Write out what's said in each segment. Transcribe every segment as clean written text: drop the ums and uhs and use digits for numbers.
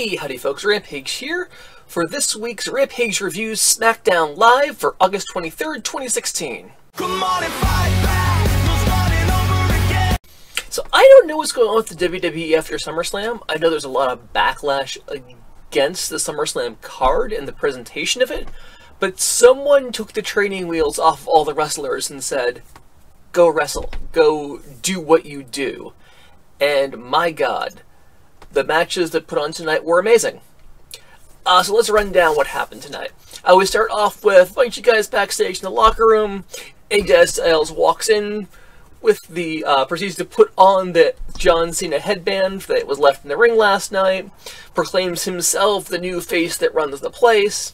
Hey, howdy folks, Rampage here for this week's Rampage Reviews Smackdown Live for August 23rd, 2016. Come on and fight back, we're starting over again. So I don't know what's going on with the WWE after SummerSlam. I know there's a lot of backlash against the SummerSlam card and the presentation of it, but someone took the training wheels off of all the wrestlers and said, go wrestle, go do what you do. And my god, the matches that put on tonight were amazing. So let's run down what happened tonight. We start off with a bunch of guys backstage in the locker room. AJ Styles walks in with the, proceeds to put on the John Cena headband that was left in the ring last night. Proclaims himself the new face that runs the place.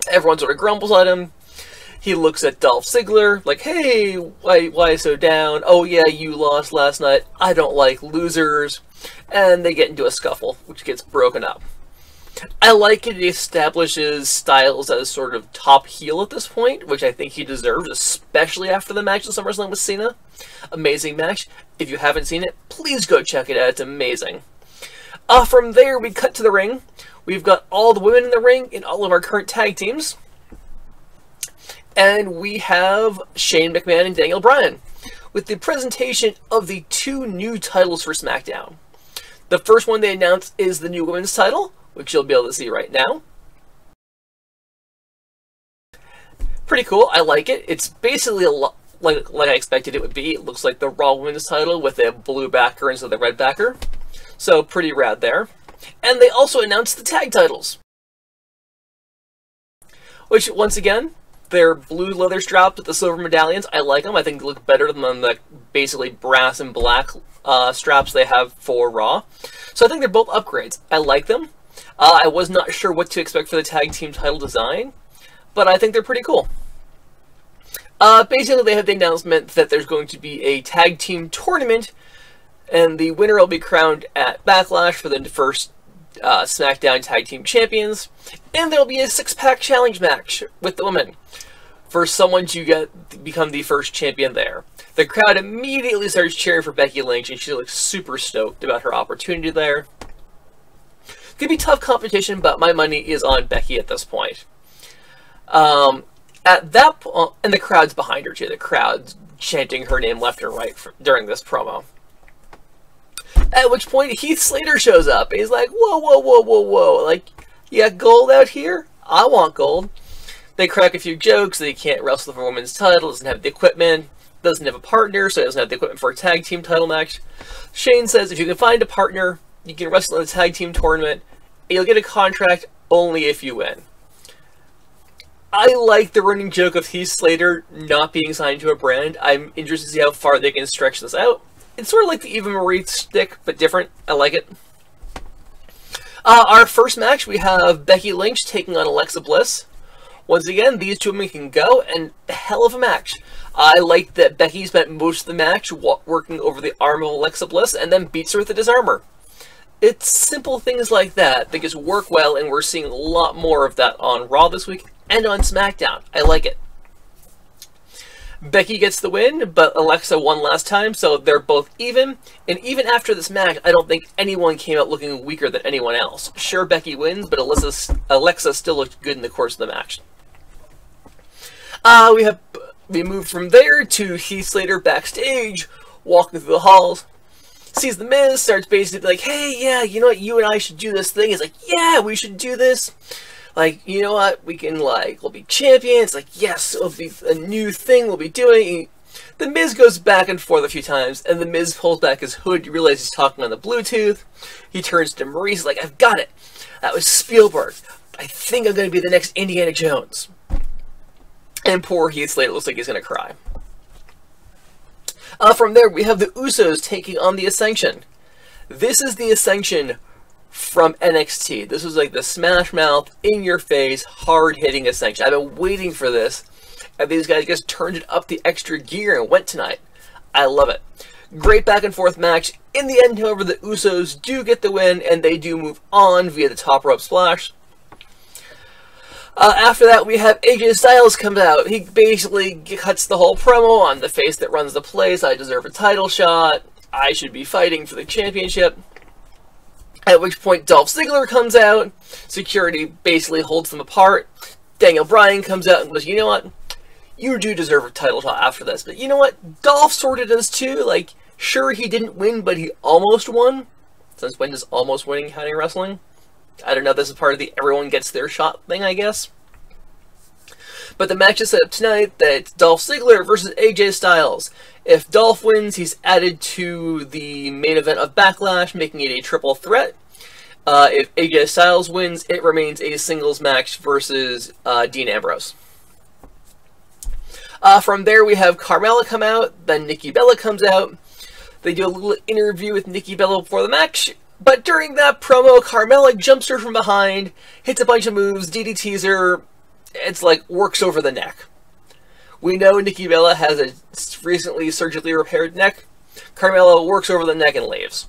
Everyone sort of grumbles at him. He looks at Dolph Ziggler, like, hey, why so down? Oh yeah, you lost last night. I don't like losers. And they get into a scuffle, which gets broken up. I like it establishes Styles as sort of top heel at this point, which I think he deserves, especially after the match at SummerSlam with Cena. Amazing match. If you haven't seen it, please go check it out. It's amazing. From there, we cut to the ring. We've got all the women in the ring in all of our current tag teams. And we have Shane McMahon and Daniel Bryan with the presentation of the two new titles for SmackDown. The first one they announced is the new women's title, which you'll be able to see right now. Pretty cool. I like it. It's basically a lot like I expected it would be. It looks like the Raw women's title with a blue backer instead of the red backer. So pretty rad there. And they also announced the tag titles, which once again, they're blue leather straps with the silver medallions. I like them. I think they look better than the basically brass and black straps they have for Raw. So I think they're both upgrades. I like them. I was not sure what to expect for the tag team title design, but I think they're pretty cool. Basically, they have the announcement that there's going to be a tag team tournament, and the winner will be crowned at Backlash for the first SmackDown Tag Team Champions, and there'll be a six-pack challenge match with the women for someone to become the first champion there. The crowd immediately starts cheering for Becky Lynch, and she looks super stoked about her opportunity there. It's gonna be tough competition, but my money is on Becky at this point. At that point, and the crowd's behind her too. The crowd's chanting her name left and right during this promo. At which point, Heath Slater shows up. He's like, whoa, whoa, whoa, whoa, whoa. Like, you got gold out here? I want gold. They crack a few jokes that he can't wrestle for a women's title, doesn't have the equipment, doesn't have a partner, so he doesn't have the equipment for a tag team title match. Shane says if you can find a partner, you can wrestle in a tag team tournament, and you'll get a contract only if you win. I like the running joke of Heath Slater not being signed to a brand. I'm interested to see how far they can stretch this out. It's sort of like the Eva Marie stick, but different. I like it. Our first match, we have Becky Lynch taking on Alexa Bliss. Once again, these two women can go, and a hell of a match. I like that Becky spent most of the match working over the arm of Alexa Bliss, and then beats her with a disarmer. It's simple things like that that just work well, and we're seeing a lot more of that on Raw this week and on SmackDown. I like it. Becky gets the win, but Alexa won last time, so they're both even. And even after this match, I don't think anyone came out looking weaker than anyone else. Sure, Becky wins, but Alexa still looked good in the course of the match. We move from there to Heath Slater backstage, walking through the halls, sees The Miz, starts basically like, hey, yeah, you know what, you and I should do this thing. He's like, yeah, we should do this. Like, you know what, we can, like, we'll be champions. Like, yes, it'll be a new thing we'll be doing. The Miz goes back and forth a few times, and The Miz pulls back his hood. You realize he's talking on the Bluetooth. He turns to Maurice, like, I've got it. That was Spielberg. I think I'm going to be the next Indiana Jones. And poor Heath Slater looks like he's going to cry. From there, we have the Usos taking on the Ascension. This is the Ascension from NXT. This was like the smash mouth, in your face, hard hitting Ascension. I've been waiting for this, and these guys just turned it up the extra gear and went tonight. I love it. Great back and forth match. In the end, however, the Usos do get the win, and they do move on via the top rope splash. After that, we have AJ Styles comes out. He basically cuts the whole promo on the face that runs the place. I deserve a title shot. I should be fighting for the championship. At which point Dolph Ziggler comes out. Security basically holds them apart. Daniel Bryan comes out and goes, you know what? You do deserve a title shot after this. But you know what? Dolph sort of does too. Like, sure, he didn't win, but he almost won. Since when does almost winning count in wrestling? I don't know. This is part of the everyone gets their shot thing, I guess. But the match is set up tonight that it's Dolph Ziggler versus AJ Styles. If Dolph wins, he's added to the main event of Backlash, making it a triple threat. If AJ Styles wins, it remains a singles match versus Dean Ambrose. From there, we have Carmella come out, then Nikki Bella comes out. They do a little interview with Nikki Bella before the match, but during that promo, Carmella jumps her from behind, hits a bunch of moves, DDTs her. It's like, works over the neck. We know Nikki Bella has a recently surgically repaired neck. Carmella works over the neck and leaves.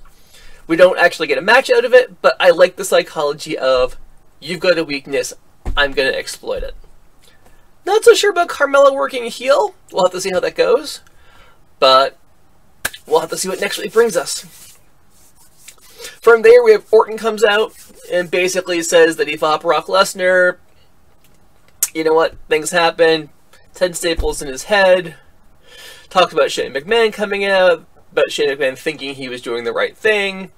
We don't actually get a match out of it, but I like the psychology of, you've got a weakness, I'm going to exploit it. Not so sure about Carmella working heel. We'll have to see how that goes. But we'll have to see what next week brings us. From there, we have Orton comes out and basically says that he fought Brock Lesnar. You know what? Things happen. Ted Staples in his head. Talks about Shane McMahon coming out. About Shane McMahon thinking he was doing the right thing.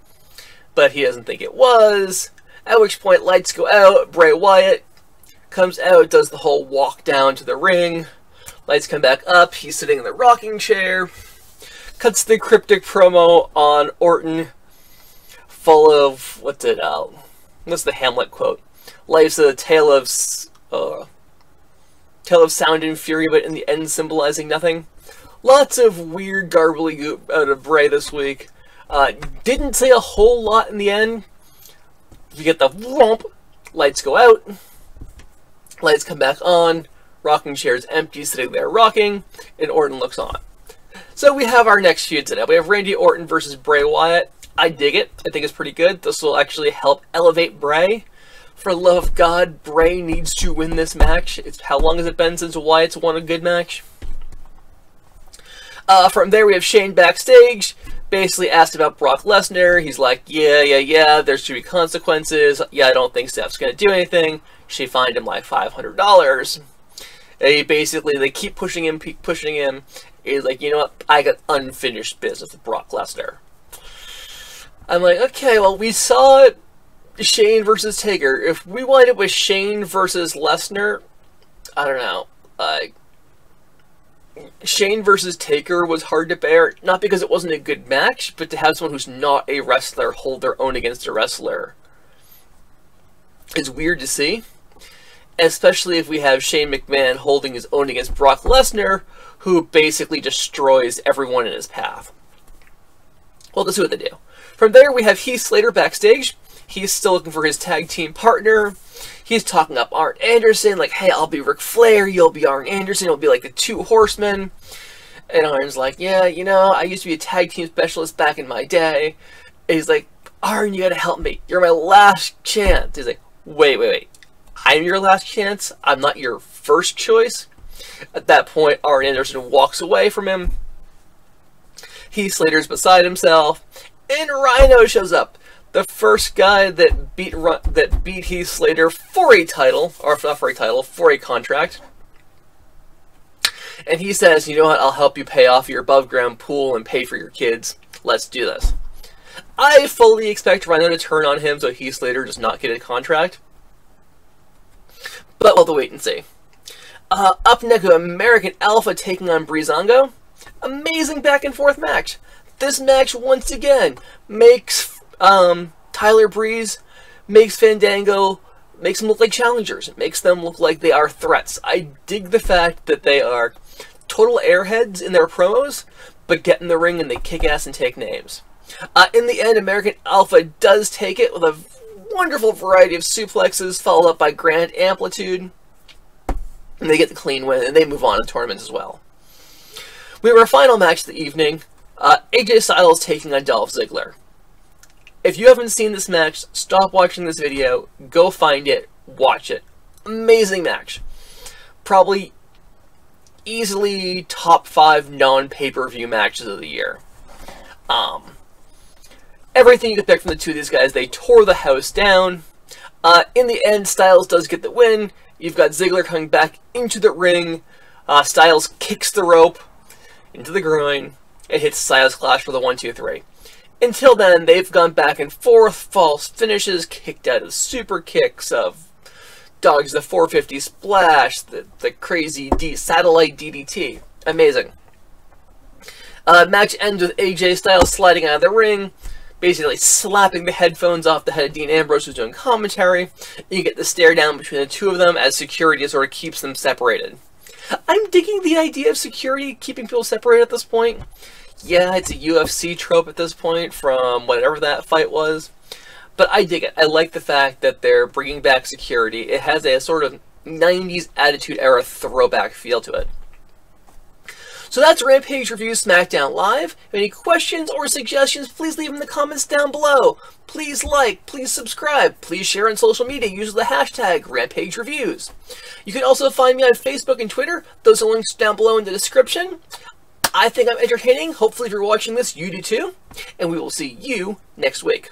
But he doesn't think it was. At which point, lights go out. Bray Wyatt comes out, does the whole walk down to the ring. Lights come back up. He's sitting in the rocking chair. Cuts the cryptic promo on Orton. Full of, what's the Hamlet quote? Life's a tale of sound and fury, but in the end symbolizing nothing. Lots of weird garbly out of Bray this week. Didn't say a whole lot in the end. You get the whomp. Lights go out. Lights come back on. Rocking chair's empty, sitting there rocking, and Orton looks on. So we have our next feud today. We have Randy Orton versus Bray Wyatt. I dig it. I think it's pretty good. This will actually help elevate Bray. For the love of God, Bray needs to win this match. How long has it been since Wyatt's won a good match? From there, we have Shane backstage. Basically asked about Brock Lesnar. He's like, yeah, there should be consequences. Yeah, I don't think Steph's going to do anything. She fined him like $500. And they keep pushing him. He's like, you know what? I got unfinished business with Brock Lesnar. I'm like, okay, well, we saw Shane versus Taker. If we wind up with Shane versus Lesnar, I don't know. Shane versus Taker was hard to bear, not because it wasn't a good match, but to have someone who's not a wrestler hold their own against a wrestler is weird to see. Especially if we have Shane McMahon holding his own against Brock Lesnar, who basically destroys everyone in his path. Well, let's see what they do. From there, we have Heath Slater backstage. He's still looking for his tag team partner. He's talking up Arn Anderson, like, hey, I'll be Ric Flair, you'll be Arn Anderson, it'll be like the Two Horsemen. And Arn's like, yeah, you know, I used to be a tag team specialist back in my day. And he's like, Arn, you gotta help me. You're my last chance. He's like, wait. I'm your last chance? I'm not your first choice? At that point, Arn Anderson walks away from him. Heath Slater's beside himself. And Rhino shows up. The first guy that beat Heath Slater for a title, or not for a title, for a contract. And he says, you know what, I'll help you pay off your above ground pool and pay for your kids. Let's do this. I fully expect Rhino to turn on him so Heath Slater does not get a contract. But we'll have to wait and see. Up next, American Alpha taking on Breezango. Amazing back and forth match. This match, once again, makes Tyler Breeze, makes Fandango, makes them look like challengers. It makes them look like they are threats. I dig the fact that they are total airheads in their promos, but get in the ring and they kick ass and take names. In the end, American Alpha does take it with a wonderful variety of suplexes, followed up by Grand Amplitude. And they get the clean win, and they move on to tournaments as well. We have our final match of the evening. AJ Styles taking on Dolph Ziggler. If you haven't seen this match, stop watching this video, go find it, watch it. Amazing match. Probably easily top 5 non-pay-per-view matches of the year. everything you could pick from the two of these guys. They tore the house down. In the end, Styles does get the win. You've got Ziggler coming back into the ring. Styles kicks the rope into the groin. It hits Styles Clash for the 1, 2, 3. Until then, they've gone back and forth, false finishes, kicked out of super kicks, of dodge the 450 splash, the crazy satellite DDT. Amazing. Match ends with AJ Styles sliding out of the ring, basically slapping the headphones off the head of Dean Ambrose, who's doing commentary. You get the stare down between the two of them as security sort of keeps them separated. I'm digging the idea of security keeping people separated at this point. Yeah, it's a UFC trope at this point from whatever that fight was. But I dig it. I like the fact that they're bringing back security. It has a sort of 90s Attitude Era throwback feel to it. So that's Rampage Reviews Smackdown Live. If you have any questions or suggestions, please leave them in the comments down below. Please like, please subscribe, please share on social media. Use the hashtag Rampage Reviews. You can also find me on Facebook and Twitter. Those are links down below in the description. I think I'm entertaining. Hopefully if you're watching this, you do too. And we will see you next week.